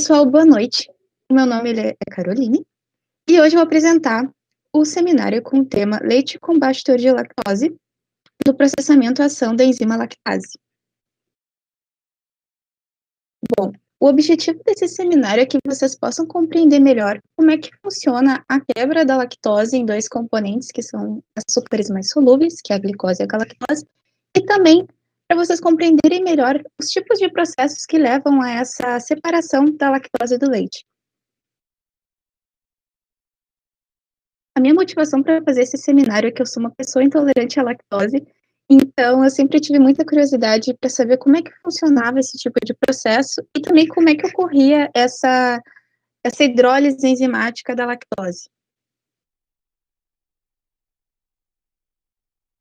pessoal, boa noite. O meu nome é Caroline e hoje eu vou apresentar o seminário com o tema Leite com baixo teor de lactose do processamento e ação da enzima lactase. Bom, o objetivo desse seminário é que vocês possam compreender melhor como é que funciona a quebra da lactose em dois componentes, que são açúcares mais solúveis, que é a glicose e a galactose, e também para vocês compreenderem melhor os tipos de processos que levam a essa separação da lactose do leite. A minha motivação para fazer esse seminário é que eu sou uma pessoa intolerante à lactose, então eu sempre tive muita curiosidade para saber como é que funcionava esse tipo de processo e também como é que ocorria essa hidrólise enzimática da lactose.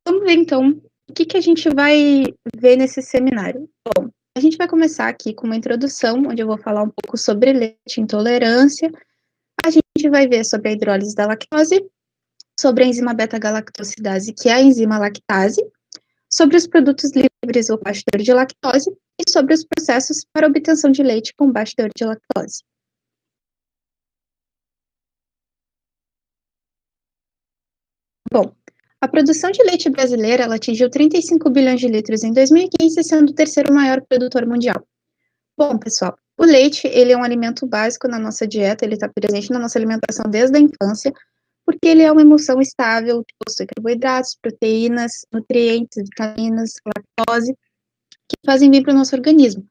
Vamos ver então o que a gente vai ver nesse seminário. Bom, a gente vai começar aqui com uma introdução, onde eu vou falar um pouco sobre leite intolerância. A gente vai ver sobre a hidrólise da lactose, sobre a enzima beta-galactosidase, que é a enzima lactase, sobre os produtos livres ou baixo teor de lactose e sobre os processos para obtenção de leite com baixo teor de lactose. Bom, a produção de leite brasileira ela atingiu 35 bilhões de litros em 2015, sendo o terceiro maior produtor mundial. Bom, pessoal, o leite ele é um alimento básico na nossa dieta, ele está presente na nossa alimentação desde a infância, porque ele é uma emulsão estável, que possui carboidratos, proteínas, nutrientes, vitaminas, lactose, que fazem bem para o nosso organismo.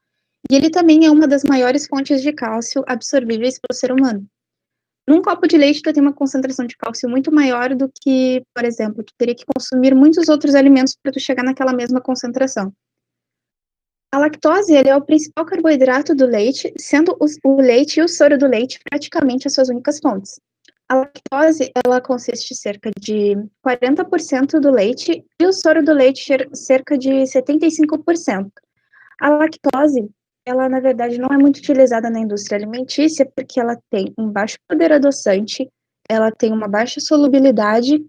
E ele também é uma das maiores fontes de cálcio absorvíveis pelo ser humano. Num copo de leite, tu tem uma concentração de cálcio muito maior do que, por exemplo, tu teria que consumir muitos outros alimentos para tu chegar naquela mesma concentração. A lactose ele é o principal carboidrato do leite, sendo o leite e o soro do leite praticamente as suas únicas fontes. A lactose, ela consiste cerca de 40% do leite e o soro do leite cerca de 75%. A lactose, ela na verdade não é muito utilizada na indústria alimentícia porque ela tem um baixo poder adoçante, ela tem uma baixa solubilidade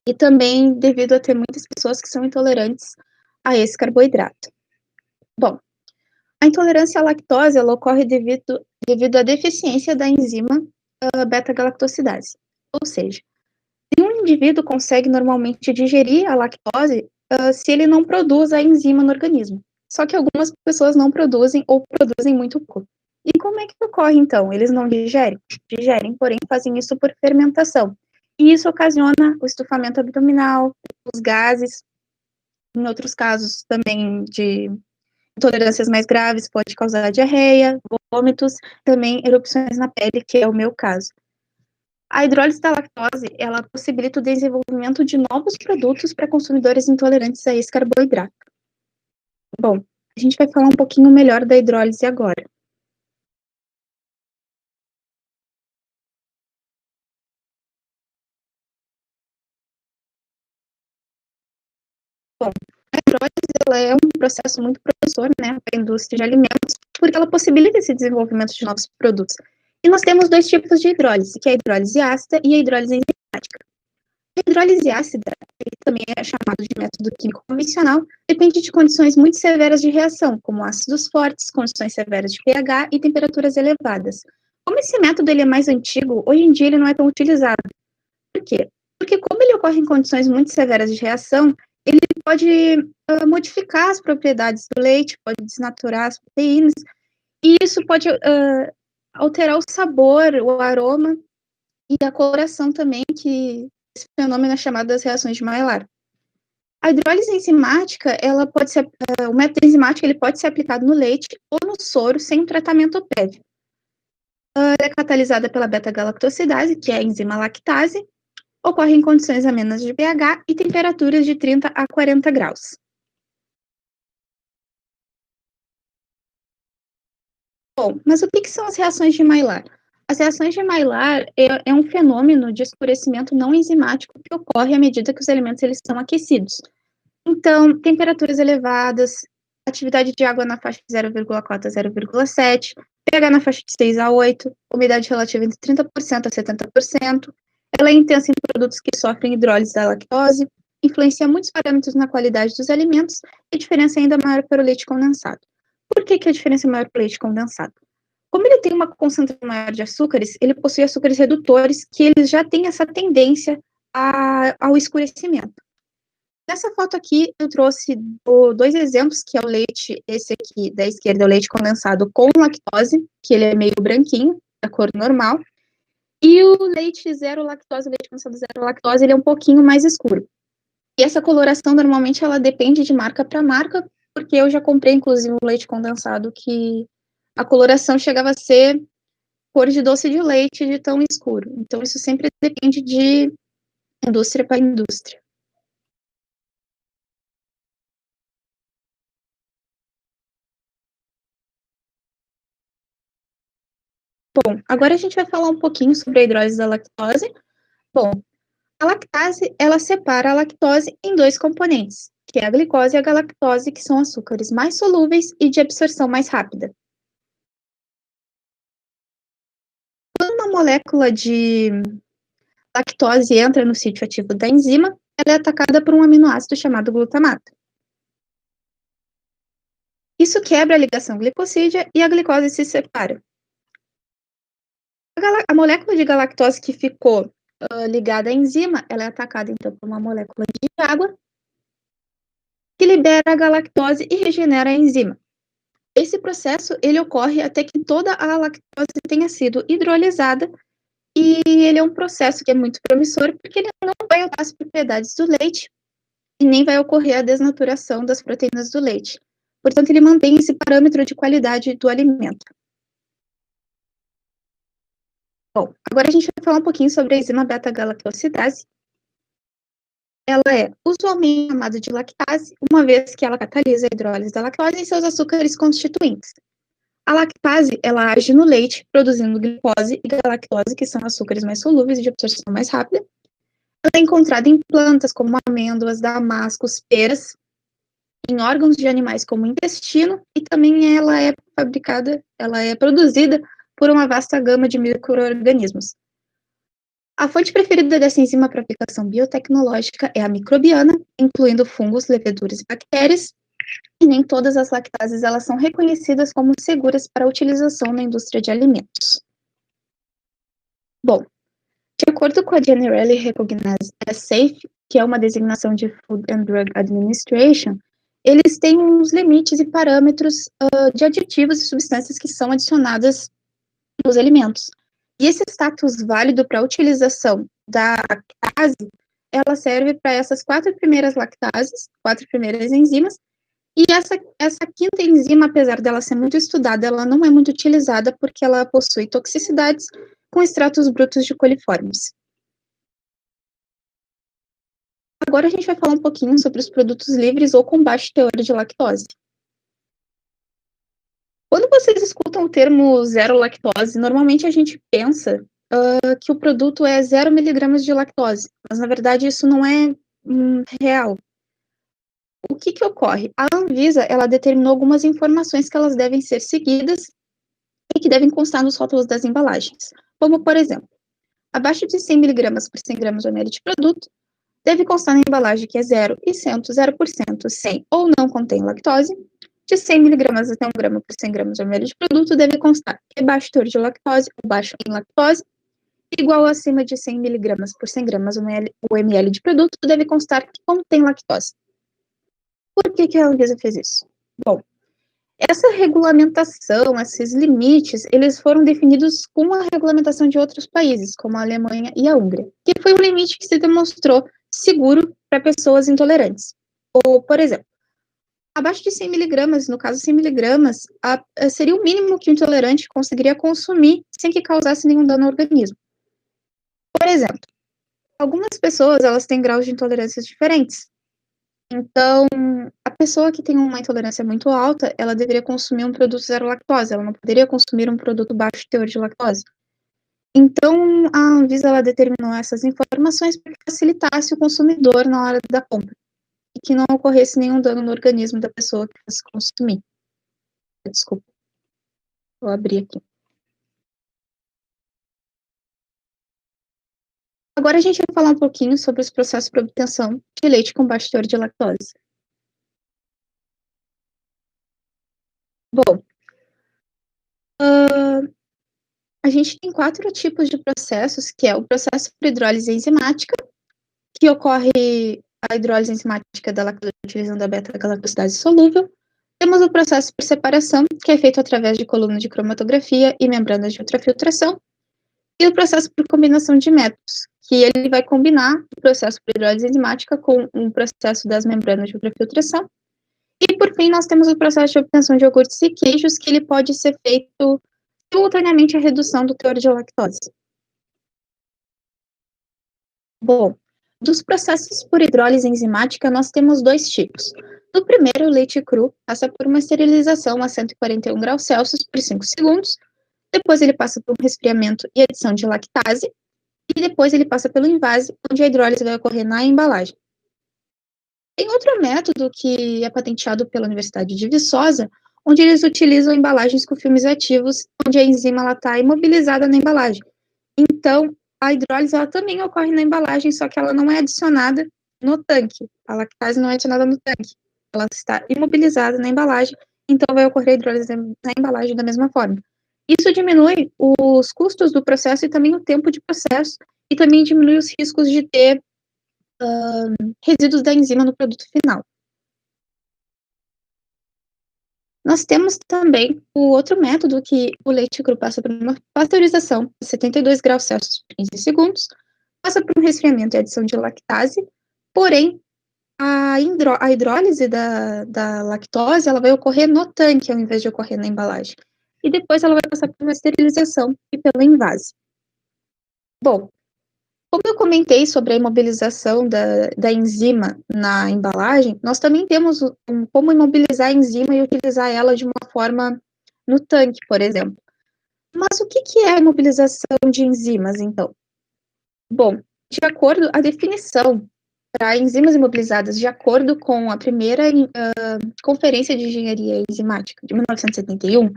e também devido a ter muitas pessoas que são intolerantes a esse carboidrato. Bom, a intolerância à lactose ela ocorre devido à deficiência da enzima beta-galactosidase. Ou seja, se um indivíduo consegue normalmente digerir a lactose se ele não produz a enzima no organismo. Só que algumas pessoas não produzem ou produzem muito pouco. E como é que ocorre, então? Eles não digerem? Digerem, porém fazem isso por fermentação. E isso ocasiona o estufamento abdominal, os gases. Em outros casos também de intolerâncias mais graves, pode causar diarreia, vômitos, também erupções na pele, que é o meu caso. A hidrólise da lactose, ela possibilita o desenvolvimento de novos produtos para consumidores intolerantes a esse carboidrato. Bom, a gente vai falar um pouquinho melhor da hidrólise agora. Bom, a hidrólise ela é um processo muito promissor, né, para a indústria de alimentos, porque ela possibilita esse desenvolvimento de novos produtos. E nós temos dois tipos de hidrólise, que é a hidrólise ácida e a hidrólise enzimática. A hidrólise ácida, que também é chamado de método químico convencional, depende de condições muito severas de reação, como ácidos fortes, condições severas de pH e temperaturas elevadas. Como esse método ele é mais antigo, hoje em dia ele não é tão utilizado. Por quê? Porque como ele ocorre em condições muito severas de reação, ele pode modificar as propriedades do leite, pode desnaturar as proteínas, e isso pode alterar o sabor, o aroma e a coloração também, que esse fenômeno é chamado das reações de Maillard. A hidrólise enzimática, o método enzimático ele pode ser aplicado no leite ou no soro sem um tratamento prévio. Ela é catalisada pela beta-galactosidase, que é a enzima lactase, ocorre em condições amenas de pH e temperaturas de 30 a 40 graus. Bom, mas o que são as reações de Maillard? As reações de Maillard é um fenômeno de escurecimento não enzimático que ocorre à medida que os alimentos eles são aquecidos. Então, temperaturas elevadas, atividade de água na faixa de 0,4 a 0,7, pH na faixa de 6 a 8, umidade relativa entre 30% a 70%. Ela é intensa em produtos que sofrem hidrólise da lactose, influencia muitos parâmetros na qualidade dos alimentos e a diferença é ainda maior para o leite condensado. Por que a diferença é maior para o leite condensado? Como ele tem uma concentração maior de açúcares, ele possui açúcares redutores, que eles já têm essa tendência ao escurecimento. Nessa foto aqui, eu trouxe dois exemplos, que é o leite, esse aqui da esquerda é o leite condensado com lactose, que ele é meio branquinho, da cor normal, e o leite zero lactose, o leite condensado zero lactose, ele é um pouquinho mais escuro. E essa coloração, normalmente, ela depende de marca para marca, porque eu já comprei, inclusive, um leite condensado que a coloração chegava a ser cor de doce de leite de tão escuro. Então, isso sempre depende de indústria para indústria. Bom, agora a gente vai falar um pouquinho sobre a hidrólise da lactose. Bom, a lactase, ela separa a lactose em dois componentes, que é a glicose e a galactose, que são açúcares mais solúveis e de absorção mais rápida. Quando uma molécula de lactose entra no sítio ativo da enzima, ela é atacada por um aminoácido chamado glutamato. Isso quebra a ligação glicosídea e a glicose se separa. A molécula de galactose que ficou ligada à enzima, ela é atacada então por uma molécula de água que libera a galactose e regenera a enzima. Esse processo ele ocorre até que toda a lactose tenha sido hidrolisada, e ele é um processo que é muito promissor porque ele não vai alterar as propriedades do leite e nem vai ocorrer a desnaturação das proteínas do leite. Portanto, ele mantém esse parâmetro de qualidade do alimento. Bom, agora a gente vai falar um pouquinho sobre a enzima beta-galactosidase. Ela é usualmente chamada de lactase, uma vez que ela catalisa a hidrólise da lactose em seus açúcares constituintes. A lactase, ela age no leite, produzindo glicose e galactose, que são açúcares mais solúveis e de absorção mais rápida. Ela é encontrada em plantas como amêndoas, damascos, peras, em órgãos de animais como o intestino, e também ela é produzida por uma vasta gama de micro-organismos. A fonte preferida dessa enzima para aplicação biotecnológica é a microbiana, incluindo fungos, leveduras e bactérias, e nem todas as lactases elas são reconhecidas como seguras para utilização na indústria de alimentos. Bom, de acordo com a Generally Recognized as Safe, que é uma designação de Food and Drug Administration, eles têm uns limites e parâmetros de aditivos e substâncias que são adicionadas nos alimentos. E esse status válido para a utilização da lactase, ela serve para essas quatro primeiras enzimas, e essa quinta enzima, apesar dela ser muito estudada, ela não é muito utilizada porque ela possui toxicidades com extratos brutos de coliformes. Agora a gente vai falar um pouquinho sobre os produtos livres ou com baixo teor de lactose. Quando vocês escutam o termo zero lactose, normalmente a gente pensa que o produto é 0 miligramas de lactose, mas na verdade isso não é real. O que ocorre? A Anvisa, ela determinou algumas informações que elas devem ser seguidas e que devem constar nos rótulos das embalagens, como, por exemplo, abaixo de 100 miligramas por 100 gramas ou ml de produto, deve constar na embalagem que é 0 e 100, 0% sem ou não contém lactose. De 100 miligramas até 1 grama por 100 gramas ou ml de produto, deve constar que é baixo teor de lactose ou baixo em lactose, igual acima de 100 miligramas por 100 gramas ou ml de produto, deve constar que contém lactose. Por que a Anvisa fez isso? Bom, essa regulamentação, esses limites, eles foram definidos com a regulamentação de outros países, como a Alemanha e a Hungria, que foi um limite que se demonstrou seguro para pessoas intolerantes. Ou, por exemplo, abaixo de 100 miligramas, no caso 100 miligramas, seria o mínimo que o intolerante conseguiria consumir sem que causasse nenhum dano ao organismo. Por exemplo, algumas pessoas, elas têm graus de intolerâncias diferentes. Então, a pessoa que tem uma intolerância muito alta, ela deveria consumir um produto zero lactose, ela não poderia consumir um produto baixo teor de lactose. Então, a Anvisa, ela determinou essas informações para que facilitasse o consumidor na hora da compra e que não ocorresse nenhum dano no organismo da pessoa que fosse consumir. Desculpa, vou abrir aqui. Agora a gente vai falar um pouquinho sobre os processos para obtenção de leite com baixo teor de lactose. Bom, A gente tem 4 tipos de processos, que é o processo por hidrólise enzimática, que ocorre a hidrólise enzimática da lactose utilizando a beta-galactosidase solúvel. Temos o processo por separação, que é feito através de colunas de cromatografia e membranas de ultrafiltração. E o processo por combinação de métodos, que ele vai combinar o processo por hidrólise enzimática com o processo das membranas de ultrafiltração. E, por fim, nós temos o processo de obtenção de iogurtes e queijos, que ele pode ser feito simultaneamente à redução do teor de lactose. Bom, dos processos por hidrólise enzimática, nós temos 2 tipos. No primeiro, o leite cru passa por uma esterilização a 141 graus Celsius por 5 segundos, depois ele passa por um resfriamento e adição de lactase, e depois ele passa pelo invase, onde a hidrólise vai ocorrer na embalagem. Tem outro método que é patenteado pela Universidade de Viçosa, onde eles utilizam embalagens com filmes ativos, onde a enzima está imobilizada na embalagem. Então, a hidrólise ela também ocorre na embalagem, só que ela não é adicionada no tanque. A lactase não é adicionada no tanque. Ela está imobilizada na embalagem, então vai ocorrer a hidrólise na embalagem da mesma forma. Isso diminui os custos do processo e também o tempo de processo, e também diminui os riscos de ter resíduos da enzima no produto final. Nós temos também o outro método que o leite cru passa por uma pasteurização a 72 graus Celsius por 15 segundos, passa por um resfriamento e adição de lactase, porém, a hidrólise da lactose ela vai ocorrer no tanque ao invés de ocorrer na embalagem. E depois ela vai passar por uma esterilização e pelo invase. Bom, como eu comentei sobre a imobilização da enzima na embalagem, nós também temos como imobilizar a enzima e utilizar ela de uma forma no tanque, por exemplo. Mas o que é a imobilização de enzimas, então? Bom, de acordo a definição para enzimas imobilizadas, de acordo com a primeira Conferência de Engenharia Enzimática de 1971,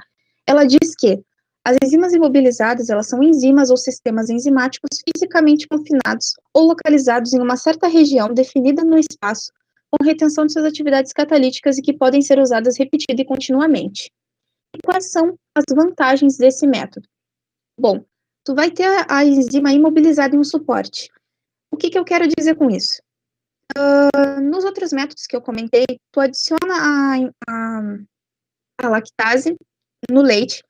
ela diz que as enzimas imobilizadas, elas são enzimas ou sistemas enzimáticos fisicamente confinados ou localizados em uma certa região definida no espaço, com retenção de suas atividades catalíticas e que podem ser usadas repetida e continuamente. E quais são as vantagens desse método? Bom, tu vai ter a enzima imobilizada em um suporte. O que eu quero dizer com isso? Nos outros métodos que eu comentei, tu adiciona a lactase no leite,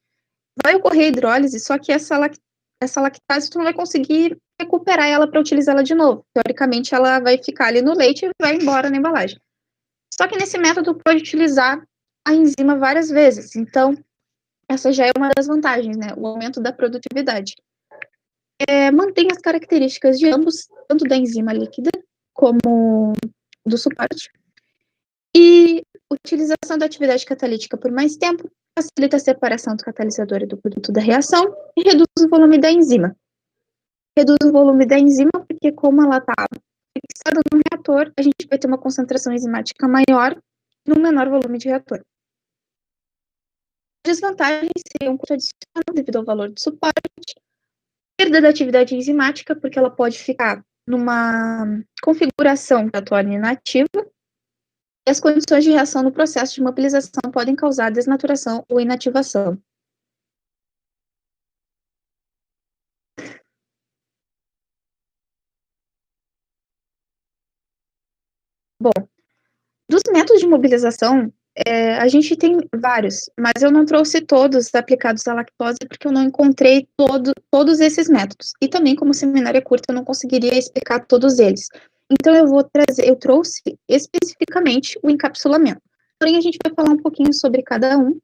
vai ocorrer hidrólise, só que essa lactase tu não vai conseguir recuperar ela para utilizá-la de novo. Teoricamente, ela vai ficar ali no leite e vai embora na embalagem. Só que nesse método, tu pode utilizar a enzima várias vezes. Então, essa já é uma das vantagens, né? O aumento da produtividade. Mantém as características de ambos, tanto da enzima líquida como do suporte. E utilização da atividade catalítica por mais tempo facilita a separação do catalisador e do produto da reação e reduz o volume da enzima. Reduz o volume da enzima porque, como ela está fixada no reator, a gente vai ter uma concentração enzimática maior num menor volume de reator. Desvantagens seriam um custo adicional devido ao valor do suporte, perda da atividade enzimática, porque ela pode ficar numa configuração que a torne inativa, e as condições de reação no processo de mobilização podem causar desnaturação ou inativação. Bom, dos métodos de mobilização, a gente tem vários, mas eu não trouxe todos aplicados à lactose porque eu não encontrei todos esses métodos. E também, como o seminário é curto, eu não conseguiria explicar todos eles. Então, eu trouxe especificamente o encapsulamento. Porém, a gente vai falar um pouquinho sobre cada um.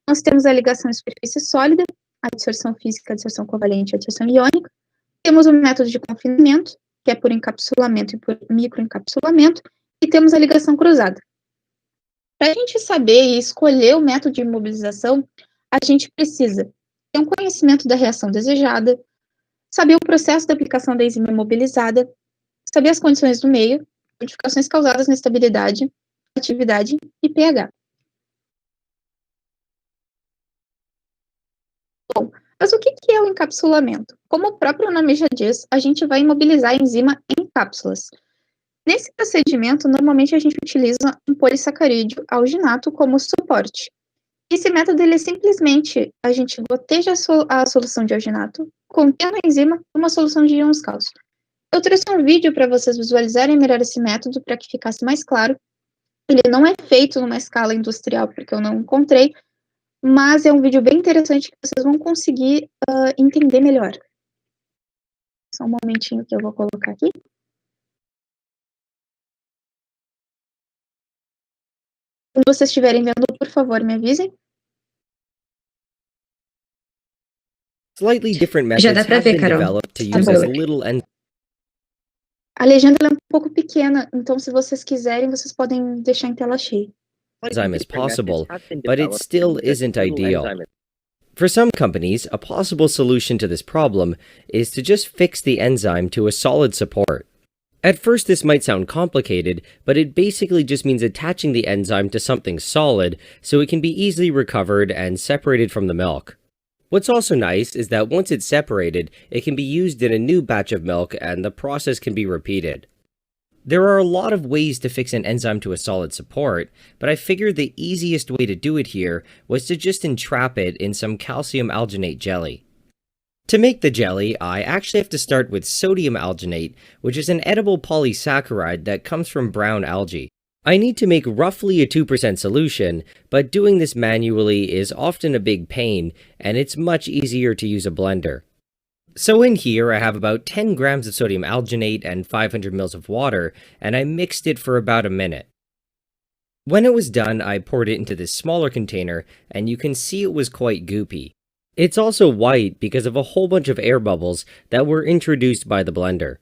Nós temos a ligação em superfície sólida, a adsorção física, a adsorção covalente e a adsorção iônica. Temos o método de confinamento, que é por encapsulamento e por microencapsulamento. E temos a ligação cruzada. Para a gente saber e escolher o método de imobilização, a gente precisa ter um conhecimento da reação desejada, saber o processo da aplicação da enzima imobilizada, saber as condições do meio, modificações causadas na estabilidade, atividade e pH. Bom, mas o que é o encapsulamento? Como o próprio nome já diz, a gente vai imobilizar a enzima em cápsulas. Nesse procedimento, normalmente a gente utiliza um polissacarídeo alginato como suporte. Esse método ele é simplesmente a gente goteja a solução de alginato, contendo a enzima, uma solução de íons cálcio. Eu trouxe um vídeo para vocês visualizarem melhor esse método para que ficasse mais claro. Ele não é feito numa escala industrial, porque eu não encontrei, mas é um vídeo bem interessante que vocês vão conseguir entender melhor. Só um momentinho que eu vou colocar aqui. Quando vocês estiverem vendo, por favor, me avisem. Slightly different Já dá methods pra have ver, been Carol. developed to Tá use bom. as little A legenda ela é um pouco pequena, então se vocês quiserem, vocês podem deixar em tela cheia. enzyme as possible, but it still isn't ideal. For some companies, a possible solution to this problem is to just fix the enzyme to a solid support. At first, this might sound complicated, but it basically just means attaching the enzyme to something solid so it can be easily recovered and separated from the milk. What's also nice is that once it's separated, it can be used in a new batch of milk and the process can be repeated. There are a lot of ways to fix an enzyme to a solid support, but I figured the easiest way to do it here was to just entrap it in some calcium alginate jelly. To make the jelly, I actually have to start with sodium alginate, which is an edible polysaccharide that comes from brown algae. I need to make roughly a 2% solution, but doing this manually is often a big pain, and it's much easier to use a blender. So in here, I have about 10 grams of sodium alginate and 500 ml of water, and I mixed it for about a minute. When it was done, I poured it into this smaller container, and you can see it was quite goopy. It's also white because of a whole bunch of air bubbles that were introduced by the blender.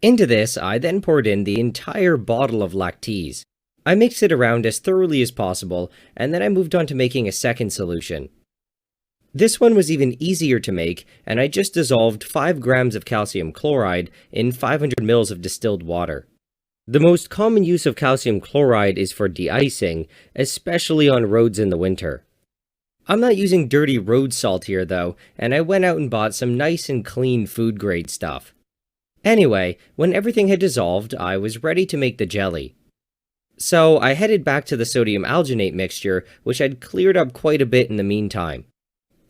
Into this, I then poured in the entire bottle of lactase. I mixed it around as thoroughly as possible, and then I moved on to making a second solution. This one was even easier to make, and I just dissolved 5 grams of calcium chloride in 500 ml of distilled water. The most common use of calcium chloride is for de-icing, especially on roads in the winter. I'm not using dirty road salt here though, and I went out and bought some nice and clean food grade stuff. Anyway, when everything had dissolved, I was ready to make the jelly. So I headed back to the sodium alginate mixture, which I'd cleared up quite a bit in the meantime.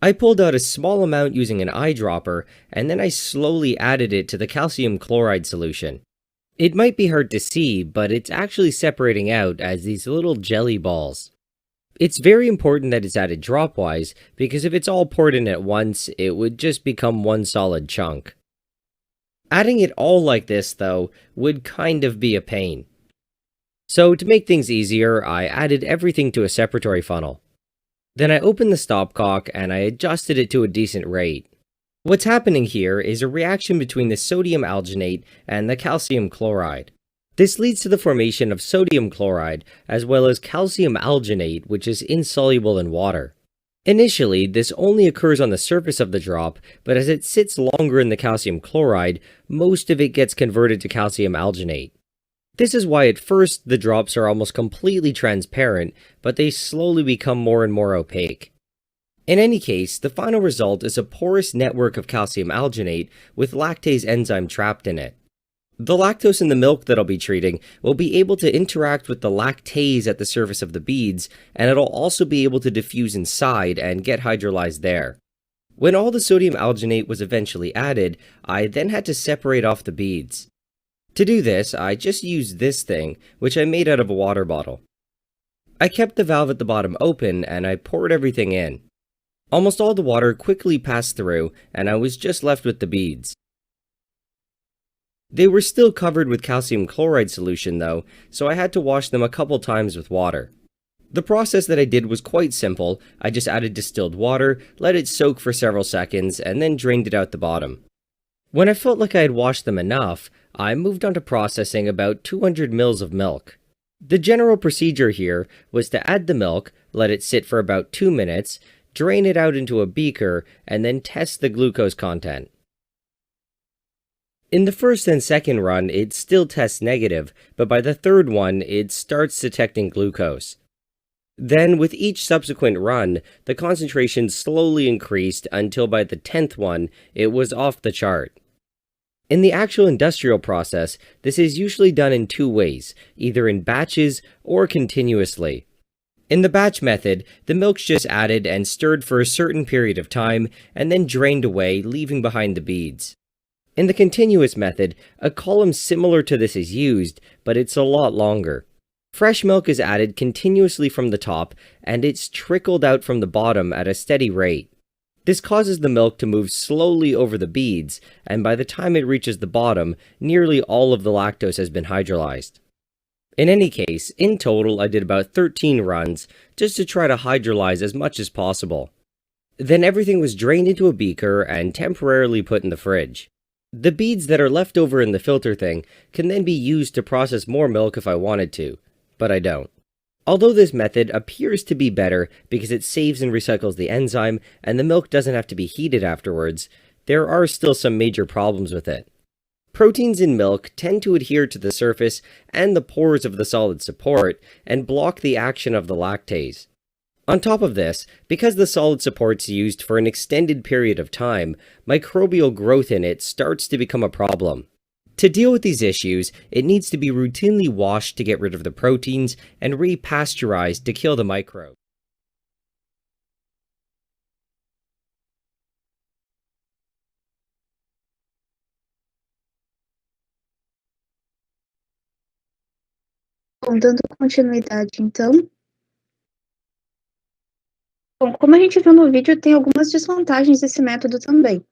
I pulled out a small amount using an eyedropper, and then I slowly added it to the calcium chloride solution. It might be hard to see, but it's actually separating out as these little jelly balls. It's very important that it's added dropwise, because if it's all poured in at once, it would just become one solid chunk. Adding it all like this, though, would kind of be a pain. So to make things easier, I added everything to a separatory funnel. Then I opened the stopcock and I adjusted it to a decent rate. What's happening here is a reaction between the sodium alginate and the calcium chloride. This leads to the formation of sodium chloride as well as calcium alginate, which is insoluble in water. Initially, this only occurs on the surface of the drop, but as it sits longer in the calcium chloride, most of it gets converted to calcium alginate. This is why at first the drops are almost completely transparent, but they slowly become more and more opaque. In any case, the final result is a porous network of calcium alginate with lactase enzyme trapped in it. The lactose in the milk that I'll be treating will be able to interact with the lactase at the surface of the beads, and it'll also be able to diffuse inside and get hydrolyzed there. When all the sodium alginate was eventually added, I then had to separate off the beads. To do this, I just used this thing, which I made out of a water bottle. I kept the valve at the bottom open and I poured everything in. Almost all the water quickly passed through and I was just left with the beads. They were still covered with calcium chloride solution though, so I had to wash them a couple times with water. The process that I did was quite simple. I just added distilled water, let it soak for several seconds, and then drained it out the bottom. When I felt like I had washed them enough, I moved on to processing about 200 ml of milk. The general procedure here was to add the milk, let it sit for about 2 minutes, drain it out into a beaker, and then test the glucose content. In the first and second run, it still tests negative, but by the third one, it starts detecting glucose. Then, with each subsequent run, the concentration slowly increased until by the 10th one, it was off the chart. In the actual industrial process, this is usually done in two ways, either in batches or continuously. In the batch method, the milk's just added and stirred for a certain period of time and then drained away, leaving behind the beads. In the continuous method, a column similar to this is used, but it's a lot longer. Fresh milk is added continuously from the top, and it's trickled out from the bottom at a steady rate. This causes the milk to move slowly over the beads, and by the time it reaches the bottom, nearly all of the lactose has been hydrolyzed. In any case, in total I did about 13 runs, just to try to hydrolyze as much as possible. Then everything was drained into a beaker and temporarily put in the fridge. The beads that are left over in the filter thing can then be used to process more milk if I wanted to, but I don't. Although this method appears to be better because it saves and recycles the enzyme and the milk doesn't have to be heated afterwards, there are still some major problems with it. Proteins in milk tend to adhere to the surface and the pores of the solid support and block the action of the lactase. On top of this, because the solid support's used for an extended period of time, microbial growth in it starts to become a problem. To deal with these issues, it needs to be routinely washed to get rid of the proteins and repasteurized to kill the microbes. Bom, dando continuidade, então. Bom, como a gente viu no vídeo, tem algumas desvantagens desse método também.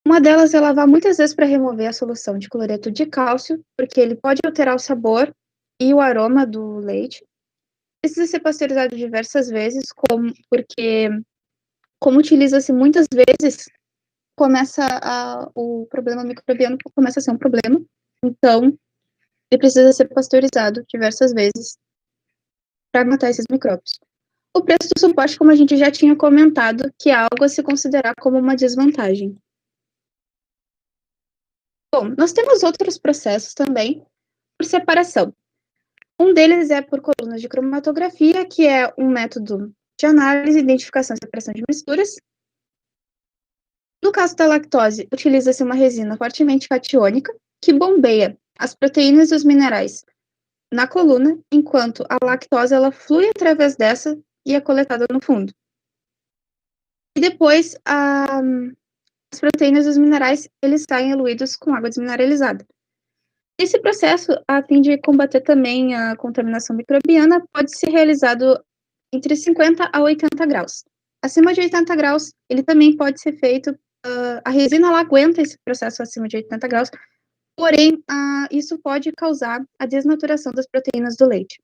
Uma delas é lavar muitas vezes para remover a solução de cloreto de cálcio, porque ele pode alterar o sabor e o aroma do leite. Precisa ser pasteurizado diversas vezes, porque, como utiliza-se muitas vezes, o problema microbiano começa a ser um problema. Então, ele precisa ser pasteurizado diversas vezes para matar esses micróbios. O preço do suporte, como a gente já tinha comentado, que é algo a se considerar como uma desvantagem. Bom, nós temos outros processos também por separação. Um deles é por colunas de cromatografia, que é um método de análise, identificação e separação de misturas. No caso da lactose, utiliza-se uma resina fortemente catiônica, que bombeia as proteínas e os minerais na coluna, enquanto a lactose ela flui através dessa e é coletada no fundo. E depois, as proteínas e os minerais, eles saem eluídos com água desmineralizada. Esse processo, a fim de combater também a contaminação microbiana, pode ser realizado entre 50 a 80 graus. Acima de 80 graus, ele também pode ser feito, a resina ela aguenta esse processo acima de 80 graus, porém, isso pode causar a desnaturação das proteínas do leite.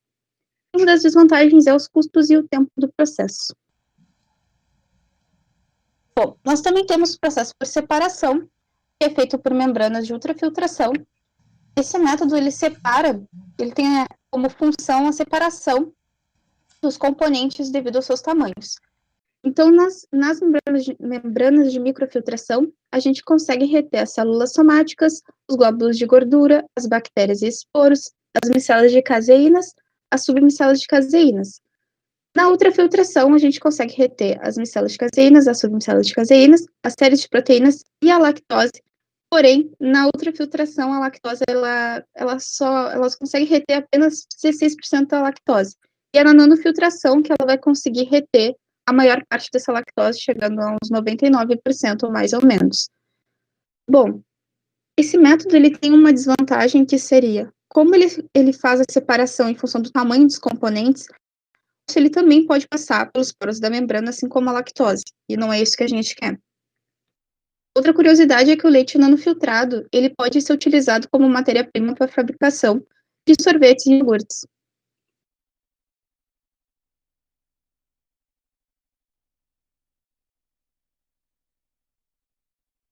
Uma das desvantagens é os custos e o tempo do processo. Bom, nós também temos o processo por separação, que é feito por membranas de ultrafiltração. Esse método, ele tem como função a separação dos componentes devido aos seus tamanhos. Então, nas membranas de microfiltração, a gente consegue reter as células somáticas, os glóbulos de gordura, as bactérias e esporos, as micelas de caseínas, as submicelas de caseínas. Na ultrafiltração, a gente consegue reter as micelas de caseínas, as submicelas de caseínas, as séries de proteínas e a lactose. Porém, na ultrafiltração, a lactose, ela consegue reter apenas 16% da lactose. E é na nanofiltração que ela vai conseguir reter a maior parte dessa lactose, chegando a uns 99% ou mais ou menos. Bom, esse método ele tem uma desvantagem que seria, como ele faz a separação em função do tamanho dos componentes, ele também pode passar pelos poros da membrana, assim como a lactose, e não é isso que a gente quer. Outra curiosidade é que o leite nanofiltrado, ele pode ser utilizado como matéria-prima para a fabricação de sorvetes e iogurtes.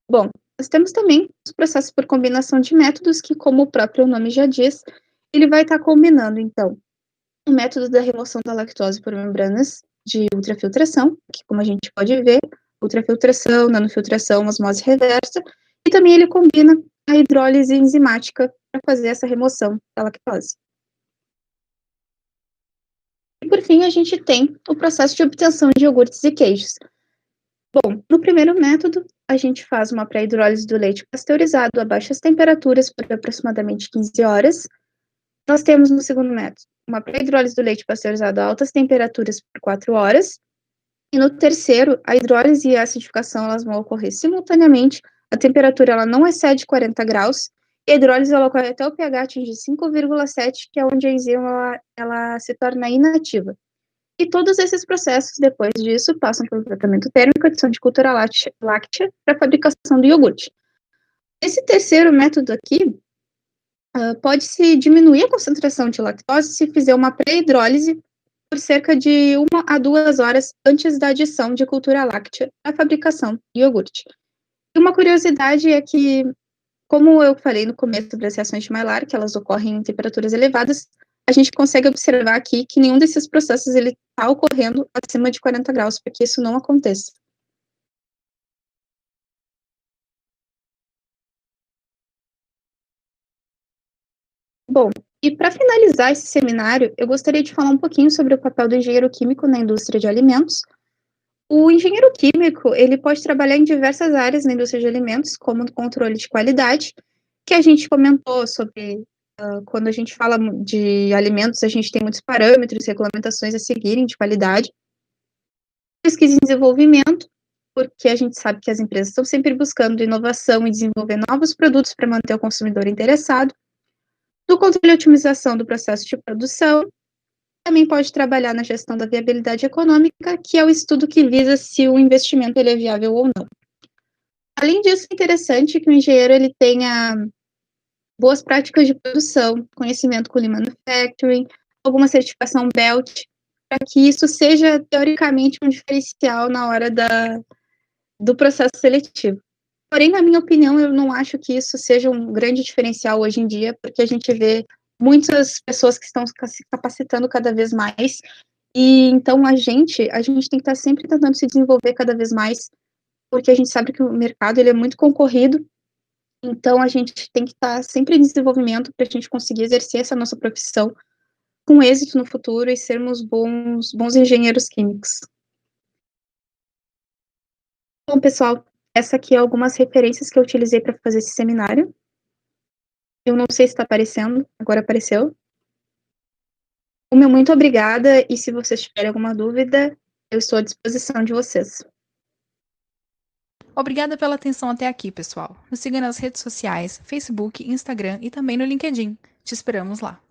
Bom, nós temos também os processos por combinação de métodos que, como o próprio nome já diz, ele vai estar combinando, então, o método da remoção da lactose por membranas de ultrafiltração, que, como a gente pode ver, ultrafiltração, nanofiltração, osmose reversa, e também ele combina a hidrólise enzimática para fazer essa remoção da lactose. E, por fim, a gente tem o processo de obtenção de iogurtes e queijos. Bom, no primeiro método, a gente faz uma pré-hidrólise do leite pasteurizado a baixas temperaturas por aproximadamente 15 horas. Nós temos no segundo método uma pré-hidrólise do leite pasteurizado a altas temperaturas por 4 horas. E no terceiro, a hidrólise e a acidificação elas vão ocorrer simultaneamente. A temperatura ela não excede 40 graus. E a hidrólise ela ocorre até o pH atingir 5,7, que é onde a enzima ela se torna inativa. E todos esses processos, depois disso, passam pelo tratamento térmico, adição de cultura láctea para a fabricação do iogurte. Esse terceiro método aqui, pode-se diminuir a concentração de lactose se fizer uma pré-hidrólise por cerca de 1 a 2 horas antes da adição de cultura láctea à fabricação de iogurte. E uma curiosidade é que, como eu falei no começo sobre as reações de Maillard, que elas ocorrem em temperaturas elevadas, a gente consegue observar aqui que nenhum desses processos está ocorrendo acima de 40 graus, para que isso não aconteça. Bom, e para finalizar esse seminário, eu gostaria de falar um pouquinho sobre o papel do engenheiro químico na indústria de alimentos. O engenheiro químico, ele pode trabalhar em diversas áreas na indústria de alimentos, como o controle de qualidade, que a gente comentou sobre, quando a gente fala de alimentos, a gente tem muitos parâmetros, regulamentações a seguirem de qualidade. Pesquisa e desenvolvimento, porque a gente sabe que as empresas estão sempre buscando inovação e desenvolver novos produtos para manter o consumidor interessado. Do controle e otimização do processo de produção, também pode trabalhar na gestão da viabilidade econômica, que é o estudo que visa se o investimento ele é viável ou não. Além disso, é interessante que o engenheiro ele tenha boas práticas de produção, conhecimento com Lean Manufacturing, alguma certificação BELT, para que isso seja, teoricamente, um diferencial na hora do processo seletivo. Porém, na minha opinião, eu não acho que isso seja um grande diferencial hoje em dia, porque a gente vê muitas pessoas que estão se capacitando cada vez mais, e então a gente tem que estar sempre tentando se desenvolver cada vez mais, porque a gente sabe que o mercado ele é muito concorrido, então a gente tem que estar sempre em desenvolvimento para a gente conseguir exercer essa nossa profissão com êxito no futuro e sermos bons engenheiros químicos. Bom, pessoal, essa aqui é algumas referências que eu utilizei para fazer esse seminário. Eu não sei se está aparecendo, agora apareceu. O meu muito obrigada, e se vocês tiverem alguma dúvida, eu estou à disposição de vocês. Obrigada pela atenção até aqui, pessoal. Nos siga nas redes sociais, Facebook, Instagram e também no LinkedIn. Te esperamos lá.